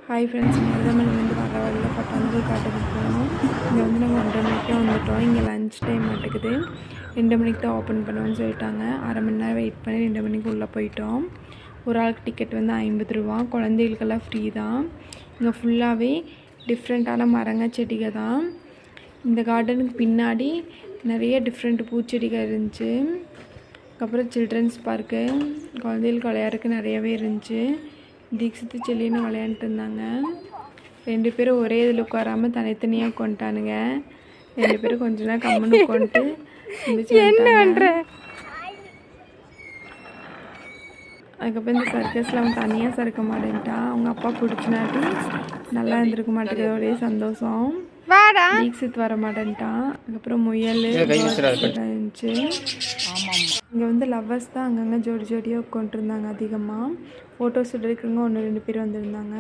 Hi friends, மருதமலையிலேருந்து வர வழியில் பட்டாந்தூர் காட்டுக்கு போனோம். இங்கே வந்து நாங்கள் 1:30 மணிக்கே வந்துவிட்டோம். இங்கே லன்ச் டைம் மாட்டேங்குது. 2 மணிக்கு தான் ஓப்பன் பண்ணுவோன்னு சொல்லிட்டாங்க. அரை மணி நேரம் வெயிட் பண்ணி 2 மணிக்கு உள்ளே போயிட்டோம். ஒரு ஆளுக்கு டிக்கெட் வந்து 50 ரூபா. குழந்தைகளுக்கெல்லாம் ஃப்ரீ தான். இங்கே ஃபுல்லாகவே டிஃப்ரெண்ட்டான மரங்க செடிகள் தான். இந்த கார்டனுக்கு பின்னாடி நிறைய டிஃப்ரெண்ட் பூச்செடிகள் இருந்துச்சு. அதுக்கப்புறம் சில்ட்ரன்ஸ் பார்க்கு, குழந்தைகளுக்கு விளையாடுறதுக்கு நிறையவே இருந்துச்சு. தீக்ஷித்து செல்லின்னு விளையாண்டுட்டு இருந்தாங்க. 2 பேரும் ஒரே இதில் உட்காராமல் தனித்தனியாக உட்காந்துட்டானுங்க. 2 பேரும் கொஞ்ச நேரம் கம்முன்னு உட்காந்துட்டு அதுக்கப்புறம் இந்த சர்க்கஸில் அவன் தனியாக சறுக்க மாட்டேன்ட்டான். அவங்க அப்பா பிடிச்சினாட்டி நல்லா இருந்திருக்க மாட்டேங்குது. ஒரே சந்தோஷம். தீக்ஷித் வர மாட்டேன்ட்டான். அதுக்கப்புறம் முயல் இருந்துச்சு. இங்கே வந்து லவ்வர்ஸ் தான் அங்கங்கே ஜோடி ஜோடியாக உட்காந்துருந்தாங்க. அதிகமாக ஃபோட்டோஸ் எடுக்கிறவங்க 1-2 பேர் வந்திருந்தாங்க.